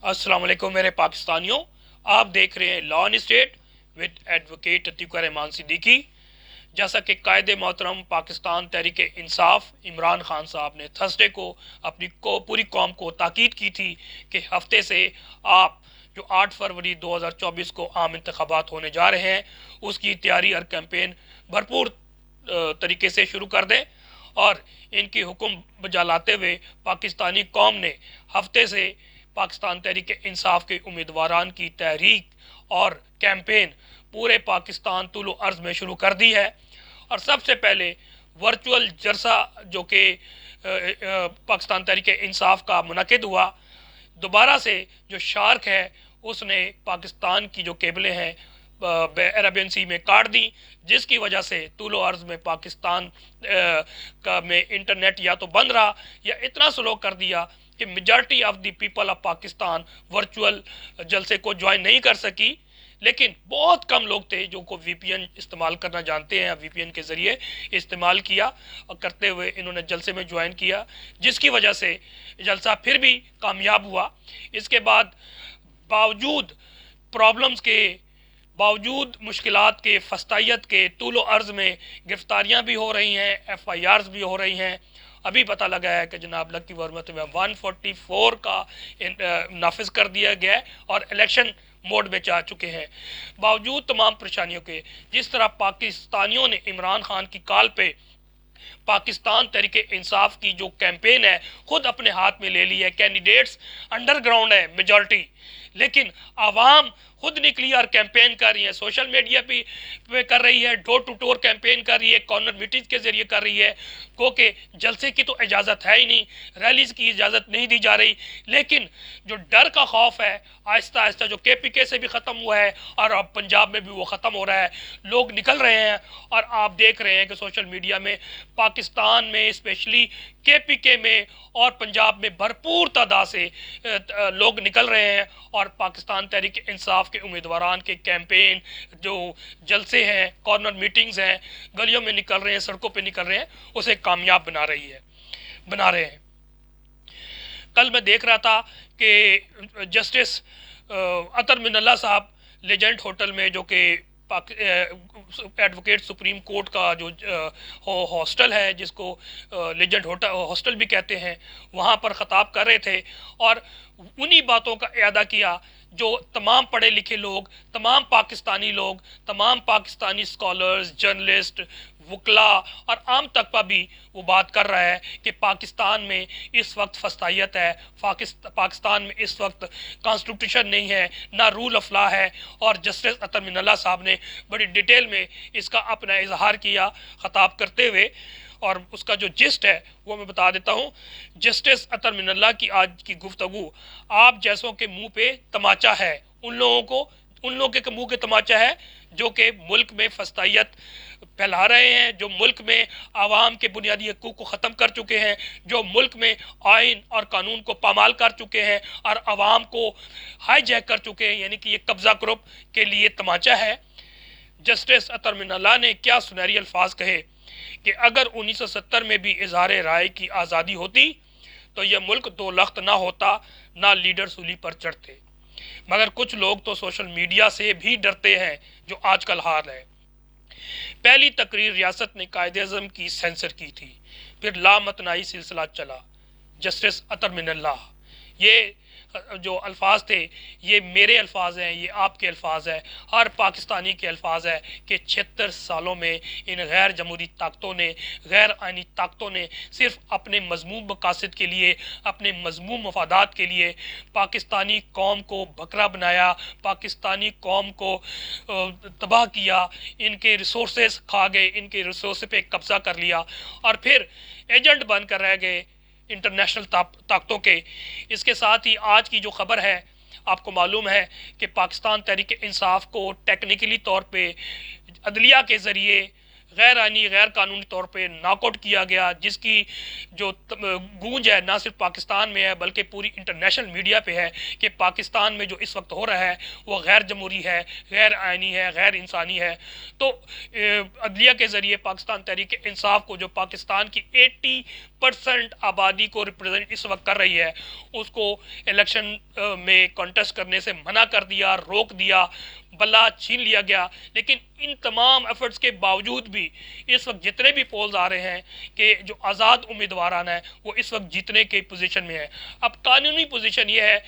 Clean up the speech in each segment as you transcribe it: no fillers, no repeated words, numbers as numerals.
अस्सलाम वालेकुम मेरे पाकिस्तानियों। आप देख रहे हैं law and state with advocate Atiqa Rahman Siddiqui. जैसा कि कायदे मोहतरम पाकिस्तान तहरीक इंसाफ इमरान खान साहब ने थर्सडे को अपनी पूरी कौम को ताकीद की थी कि हफ्ते से आप जो 8 फरवरी 2024 को आम इंतखाबात होने जा रहे हैं उसकी तैयारी और कैंपेन भरपूर तरीके से शुरू कर दें। और इनकी हुक्म बजा लाते हुए पाकिस्तानी कौम ने हफ्ते से पाकिस्तान तहरीक इंसाफ के उम्मीदवारान की तहरीक और कैंपेन पूरे पाकिस्तान तुलो अर्ज में शुरू कर दी है। और सबसे पहले वर्चुअल जलसा जो कि पाकिस्तान तहरीक इंसाफ का मुनक़िद हुआ, दोबारा से जो शार्क है उसने पाकिस्तान की जो केबलें हैं अरेबियन सी में काट दी, जिसकी वजह से तुलो अर्ज में पाकिस्तान का में इंटरनेट या तो बंद रहा या इतना स्लो कर दिया कि majority of the people of Pakistan virtual जलसे को ज्वाइन नहीं कर सकी। लेकिन बहुत कम लोग थे जो को वीपीएन इस्तेमाल करना जानते हैं, वीपीएन के ज़रिए इस्तेमाल किया और करते हुए इन्होंने जलसे में ज्वाइन किया, जिसकी वजह से जलसा फिर भी कामयाब हुआ। इसके बाद बावजूद प्रॉब्लम्स के, बावजूद मुश्किलात के, फस्तायत के, तूलो अर्ज़ में गिरफ्तारियां भी हो रही हैं, एफआईआर्स भी हो रही हैं। अभी पता लगा है कि जनाब लकी वर्मा में 144 का नाफिज कर दिया गया है और इलेक्शन मोड में जा चुके हैं। बावजूद तमाम परेशानियों के, जिस तरह पाकिस्तानियों ने इमरान खान की कॉल पे पाकिस्तान तहरीक इंसाफ की जो कैंपेन है खुद अपने हाथ में ले ली है। कैंडिडेट्स अंडरग्राउंड है मेजॉरिटी, लेकिन आवाम खुद निकली और कैंपेन कर रही है, सोशल मीडिया पे कर रही है, डोर टू डोर कैंपेन कर रही है, कॉर्नर मीटिंग के जरिए कर रही है। क्योंकि जलसे की तो इजाज़त है ही नहीं, रैलीज की इजाज़त नहीं दी जा रही, लेकिन जो डर का खौफ है आहिस्ता आहिस्ता जो केपीके से भी ख़त्म हुआ है और अब पंजाब में भी वो ख़त्म हो रहा है, लोग निकल रहे हैं। और आप देख रहे हैं कि सोशल मीडिया में पाकिस्तान में स्पेशली केपीके में और पंजाब में भरपूर तादाद से लोग निकल रहे हैं और पाकिस्तान तहरीक इंसाफ के उम्मीदवारान के कैंपेन, जो जलसे हैं, कॉर्नर मीटिंग्स हैं, गलियों में निकल रहे हैं, सड़कों पे निकल रहे हैं, उसे कामयाब बना रहे हैं। कल मैं देख रहा था कि जस्टिस अतर मिनल्ला साहब लेजेंड होटल में, जो कि एडवोकेट सुप्रीम कोर्ट का जो हॉस्टल है, जिसको लेजेंड होटल हॉस्टल भी कहते हैं, वहाँ पर ख़ताब कर रहे थे और उन्हीं बातों का इयादा किया जो तमाम पढ़े लिखे लोग, तमाम पाकिस्तानी लोग, तमाम पाकिस्तानी स्कॉलर्स, जर्नलिस्ट, वकला और आम तबका भी वो बात कर रहा है कि पाकिस्तान में इस वक्त फस्तायत है, पाकिस्तान में इस वक्त कॉन्स्टिट्यूशन नहीं है, ना रूल ऑफ लॉ है। और जस्टिस अतर मिनल्ला साहब ने बड़ी डिटेल में इसका अपना इजहार किया ख़ताब करते हुए, और उसका जो जिस्ट है वो मैं बता देता हूँ। जस्टिस अतर मिनल्ला की आज की गुफ्तगू आप जैसों के मुंह पे तमाचा है, उन लोगों के मुंह के तमाचा है जो कि मुल्क में फस्तायत फैला रहे हैं, जो मुल्क में आवाम के बुनियादी हकूक़ को ख़त्म कर चुके हैं, जो मुल्क में आइन और कानून को पामाल कर चुके हैं और आवाम को हाईजैक कर चुके हैं, यानी कि ये कब्ज़ा ग्रुप के लिए तमाचा है। जस्टिस अतर मिनल्ला ने क्या सुनहरी अल्फाज कहे कि अगर 1970 में भी इजहार राय की आज़ादी होती तो यह मुल्क दो लख्त ना होता, ना लीडर सूली पर चढ़ते। मगर कुछ लोग तो सोशल मीडिया से भी डरते हैं, जो आजकल हाल है। पहली तकरीर रियासत ने कायदे-ए-आज़म की सेंसर की थी, फिर लामतनाई सिलसिला चला। जस्टिस अतर मिनल्ला, ये जो अल्फाज थे ये मेरे अल्फाज हैं, ये आपके अल्फाज हैं, हर पाकिस्तानी के अल्फाज हैं कि 76 सालों में इन गैर जमहूरी ताकतों ने, गैर आइनी ताकतों ने सिर्फ अपने मज़मूम मकासद के लिए, अपने मज़मूम मफादात के लिए पाकिस्तानी कौम को बकरा बनाया, पाकिस्तानी कौम को तबाह किया, इनके रिसोर्सेज खा गए, इनके रिसोर्स पे कब्ज़ा कर लिया और फिर एजेंट बनकर रह गए इंटरनेशनल ताकतों के। इसके साथ ही आज की जो खबर है, आपको मालूम है कि पाकिस्तान तहरीक इंसाफ को टेक्निकली तौर पे अदलिया के ज़रिए गैर आइनी, गैर कानूनी तौर पे नॉकआउट किया गया, जिसकी जो गूंज है ना सिर्फ पाकिस्तान में है बल्कि पूरी इंटरनेशनल मीडिया पे है कि पाकिस्तान में जो इस वक्त हो रहा है वो गैर जमहूरी है, गैर आइनी है, गैर इंसानी है। तो अदलिया के ज़रिए पाकिस्तान तहरीक इंसाफ को, जो पाकिस्तान की परसेंट आबादी को रिप्रेजेंट इस वक्त कर रही है, उसको इलेक्शन में कॉन्टेस्ट करने से मना कर दिया, रोक दिया, बल्ला छीन लिया गया। लेकिन इन तमाम एफर्ट्स के बावजूद भी इस वक्त जितने भी पोल्स आ रहे हैं कि जो आज़ाद उम्मीदवार हैं वो इस वक्त जीतने की पोजीशन में है। अब कानूनी पोजीशन ये है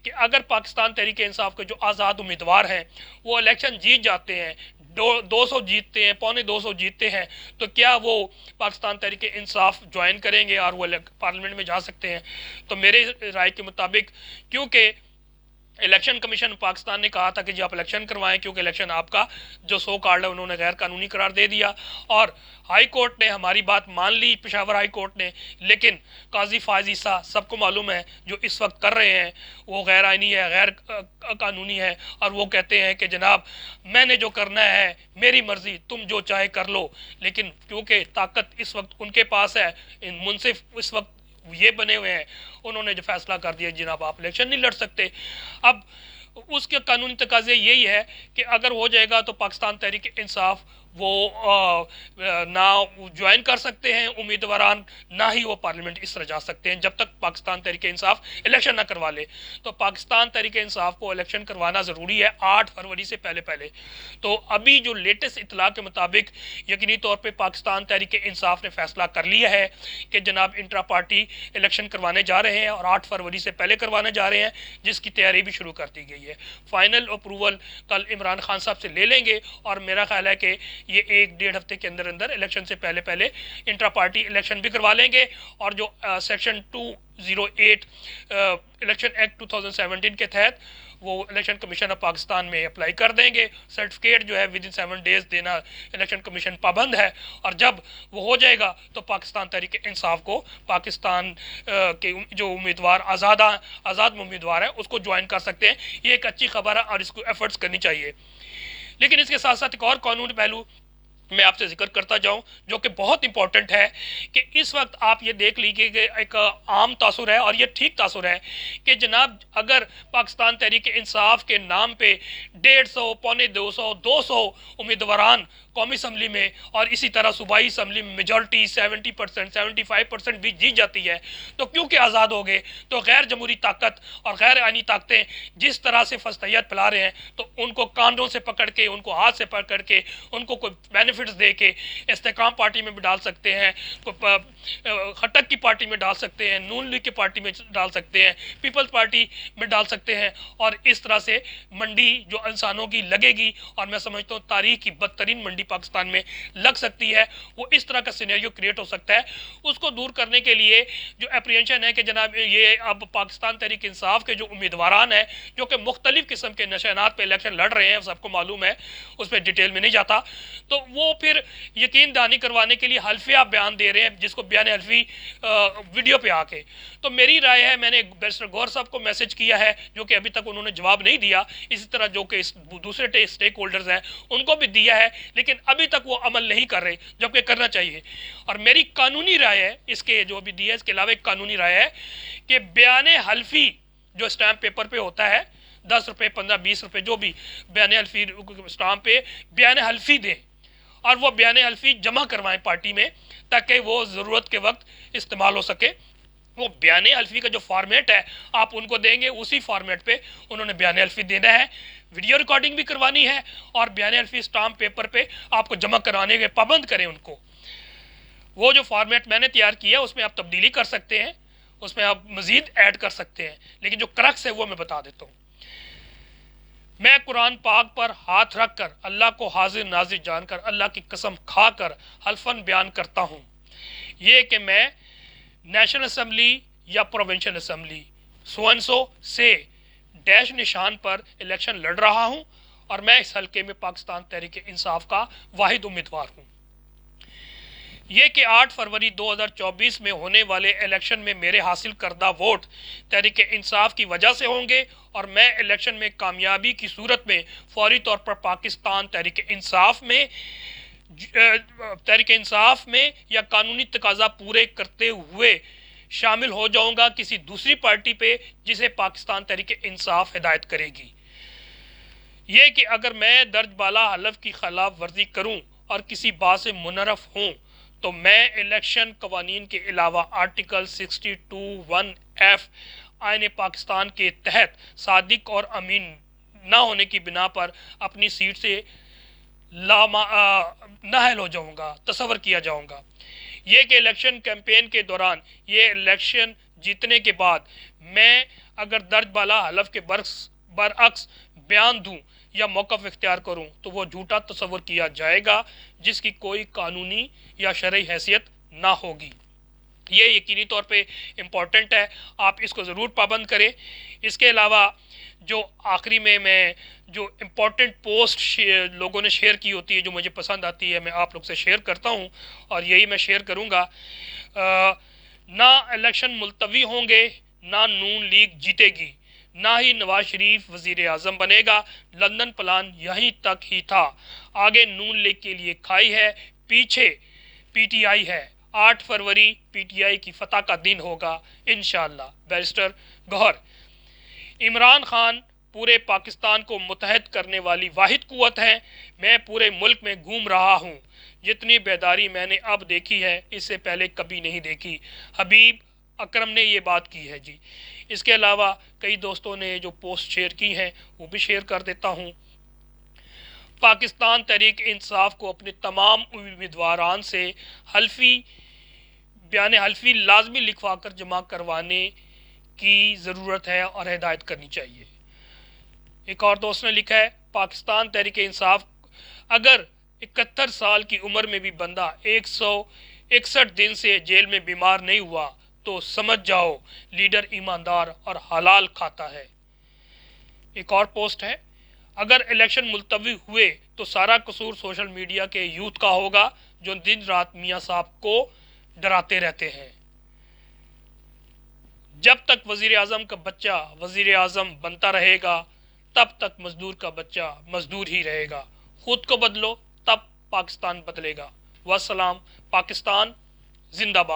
कि अगर पाकिस्तान तहरीक इंसाफ के जो आज़ाद उम्मीदवार हैं वो इलेक्शन जीत जाते हैं, 200 जीतते हैं, 225 जीतते हैं, तो क्या वो पाकिस्तान तहरीक इंसाफ ज्वाइन करेंगे और वो पार्लियामेंट में जा सकते हैं? तो मेरे राय के मुताबिक, क्योंकि इलेक्शन कमीशन पाकिस्तान ने कहा था कि जी आप इलेक्शन करवाएं, क्योंकि इलेक्शन आपका जो सो कॉल्ड है उन्होंने गैर कानूनी करार दे दिया, और हाई कोर्ट ने हमारी बात मान ली, पेशावर हाई कोर्ट ने। लेकिन काजी फायज ईसा सबको मालूम है जो इस वक्त कर रहे हैं वो गैर आइनी है, गैर कानूनी है, और वो कहते हैं कि जनाब मैंने जो करना है मेरी मर्जी, तुम जो चाहे कर लो। लेकिन क्योंकि ताकत इस वक्त उनके पास है, मुनसिफ इस वक्त ये बने हुए हैं, उन्होंने जो फैसला कर दिया जनाब आप इलेक्शन नहीं लड़ सकते। अब उसके कानूनी तकाजे यही है कि अगर हो जाएगा तो पाकिस्तान तहरीक इंसाफ वो ना ज्वाइन कर सकते हैं उम्मीदवारान, ना ही वो पार्लियामेंट इस तरह जा सकते हैं जब तक पाकिस्तान तहरीक इंसाफ इलेक्शन ना करवा ले। तो पाकिस्तान तहरीक इंसाफ को इलेक्शन करवाना ज़रूरी है 8 फरवरी से पहले पहले। तो अभी जो लेटेस्ट इतला के मुताबिक यकीनी तौर पर पाकिस्तान तहरीक इंसाफ ने फैसला कर लिया है कि जनाब इंट्रा पार्टी इलेक्शन करवाने जा रहे हैं और 8 फरवरी से पहले करवाने जा रहे हैं, जिसकी तैयारी भी शुरू कर दी गई है। फाइनल अप्रूवल कल इमरान खान साहब से ले लेंगे और मेरा ख्याल है कि ये 1-1.5 हफ्ते के अंदर अंदर इलेक्शन से पहले पहले इंट्रा पार्टी इलेक्शन भी करवा लेंगे। और जो सेक्शन 208 इलेक्शन एक्ट 2017 के तहत वो इलेक्शन कमीशन ऑफ पाकिस्तान में अप्लाई कर देंगे। सर्टिफिकेट जो है विद इन 7 डेज देना इलेक्शन कमीशन पाबंद है, और जब वो हो जाएगा तो पाकिस्तान तहरीक इंसाफ को पाकिस्तान के जो उम्मीदवार आज़ाद उम्मीदवार है उसको ज्वाइन कर सकते हैं। ये एक अच्छी खबर है और इसको एफर्ट्स करनी चाहिए। लेकिन इसके साथ साथ एक और कानूनी पहलू मैं आपसे जिक्र करता जाऊं जो कि बहुत इंपॉर्टेंट है कि इस वक्त आप ये देख लीजिए कि एक आम तासुर है और ये ठीक तासुर है कि जनाब अगर पाकिस्तान तहरीक इंसाफ के नाम पे 150, 250, 200 उम्मीदवारान कौमी असम्बली में और इसी तरह सूबाई असम्बली में मेजॉरिटी 70%, 75% भी जीत जाती है, तो क्योंकि आज़ाद हो गए तो गैर जमहूरी ताकत और गैर आइनी ताकतें जिस तरह से फस्तैयत फैला रहे हैं, तो उनको कांधों से पकड़ के, उनको हाथ से पकड़ के, उनको कोई बेनिफिट्स दे के इस्तेकाम पार्टी में भी डाल सकते हैं, खटक की पार्टी में डाल सकते हैं, नून लीग की पार्टी में डाल सकते हैं, पीपल्स पार्टी में डाल सकते हैं, और इस तरह से मंडी जो इंसानों की लगेगी, और मैं समझता हूँ तारीख की बदतरीन मंडी पाकिस्तान में लग सकती है, वो इस तरह का सिनेरियो क्रिएट हो सकता है। उसको दूर करने के लिए जो एप्रीहेंशन है कि जनाब ये अब पाकिस्तान तहरीक इंसाफ के जो उम्मीदवारान हैं जो कि मुख्तलिफ किस्म के निशानात पे इलेक्शन लड़ रहे हैं, सबको मालूम है, उस पर डिटेल में नहीं जाता, तो वो फिर यकीन दहानी करवाने के लिए हल्फिया बयान दे रहे हैं, जिसको बयान हल्फी वीडियो पे आके। तो मेरी राय है, मैंने बैरिस्टर गौहर साहब को मैसेज किया है जो कि अभी तक उन्होंने जवाब नहीं दिया, इसी तरह जो कि दूसरे स्टेक होल्डर्स हैं उनको भी दिया है, लेकिन अभी तक वो अमल नहीं कर रहे, जबकि करना चाहिए। और मेरी कानूनी राय है, इसके जो अभी दिया इसके अलावा एक कानूनी राय है कि बयान हल्फी जो स्टैम्प पेपर पे होता है, 10 रुपये, 15, 20 रुपये, जो भी बयान हल्फी स्टाम्प पे बयान हल्फी दें और वो बयान हल्फी जमा करवाएं पार्टी में, ताकि वो ज़रूरत के वक्त इस्तेमाल हो सके। वो बयान हल्फी का जो फॉर्मेट है आप उनको देंगे, उसी फॉर्मेट पे उन्होंने बयान हल्फी देना है, वीडियो रिकॉर्डिंग भी करवानी है, और बयान हल्फी स्टाम्प पेपर पे आपको जमा करवाने के पाबंद करें उनको। वो जो फॉर्मेट मैंने तैयार किया उसमें आप तब्दीली कर सकते हैं, उसमें आप मज़ीद ऐड कर सकते हैं, लेकिन जो क्रक्स है वो मैं बता देता हूँ। मैं कुरान पाक पर हाथ रख कर अल्लाह को हाजिर नाजिर जानकर अल्लाह की कसम खाकर हल्फन बयान करता हूँ ये कि मैं नेशनल असम्बली या प्रोविंशियल असम्बली सो से डैश निशान पर इलेक्शन लड़ रहा हूँ, और मैं इस हल्के में पाकिस्तान तहरीक इंसाफ का वाहिद उम्मीदवार हूँ। ये कि 8 फरवरी 2024 में होने वाले इलेक्शन में मेरे हासिल करदा वोट तहरीक इंसाफ की वजह से होंगे, और मैं इलेक्शन में कामयाबी की सूरत में फौरी तौर पर पाकिस्तान तहरीक इंसाफ में या कानूनी तकाजा पूरे करते हुए शामिल हो जाऊंगा किसी दूसरी पार्टी पे जिसे पाकिस्तान तहरीक इंसाफ हिदायत करेगी। ये कि अगर मैं दर्ज बाला हलफ की खिलाफ वर्जी करूं और किसी बात से मुनरफ हूं तो मैं इलेक्शन कवानीन के अलावा आर्टिकल 62(1)(f आईन पाकिस्तान के तहत सादिक और अमीन ना होने की बिना पर अपनी सीट से नाअहल हो जाऊंगा, तस्वर किया जाऊंगा। ये कि इलेक्शन कैंपेन के दौरान, ये इलेक्शन जीतने के बाद मैं अगर दर्ज बाला हलफ के बरअक्स बयान दूं या मौक़िफ़ इख्तियार करूं तो वो झूठा तस्वर किया जाएगा जिसकी कोई कानूनी या शरई हैसियत ना होगी। ये यकीनी तौर पे इम्पॉर्टेंट है, आप इसको ज़रूर पाबंद करें। इसके अलावा जो आखिरी में मैं जो इम्पॉर्टेंट पोस्ट लोगों ने शेयर की होती है, जो मुझे पसंद आती है, मैं आप लोग से शेयर करता हूँ और यही मैं शेयर करूँगा। ना इलेक्शन मुलतवी होंगे, ना नून लीग जीतेगी, ना ही नवाज शरीफ वज़ीर आज़म बनेगा। लंदन प्लान यहीं तक ही था, आगे नून लीग के लिए खाई है, पीछे पीटीआई है। 8 फरवरी पीटीआई की फतह का दिन होगा इंशाअल्लाह। बैरिस्टर गौहर, इमरान खान पूरे पाकिस्तान को मुत्तहद करने वाली वाहिद कुव्वत है। मैं पूरे मुल्क में घूम रहा हूँ, जितनी बेदारी मैंने अब देखी है इससे पहले कभी नहीं देखी। हबीब अकरम ने ये बात की है जी। इसके अलावा कई दोस्तों ने जो पोस्ट शेयर की हैं वो भी शेयर कर देता हूँ। पाकिस्तान तहरीक इंसाफ को अपने तमाम उम्मीदवारान से बयान हल्फी लाजमी लिखवा कर जमा करवाने की ज़रूरत है और हिदायत करनी चाहिए। एक और दोस्त ने लिखा है, पाकिस्तान तहरीक इंसाफ अगर 71 साल की उम्र में भी बंदा 161 दिन से जेल में बीमार नहीं हुआ तो समझ जाओ लीडर ईमानदार और हलाल खाता है। एक और पोस्ट है, अगर इलेक्शन मुलतवी हुए तो सारा कसूर सोशल मीडिया के यूथ का होगा जो दिन रात मियाँ साहब को डराते रहते हैं। जब तक वजीर आज़म का बच्चा वजीर आज़म बनता रहेगा तब तक मजदूर का बच्चा मजदूर ही रहेगा। खुद को बदलो तब पाकिस्तान बदलेगा। वस्सलाम। पाकिस्तान जिंदाबाद।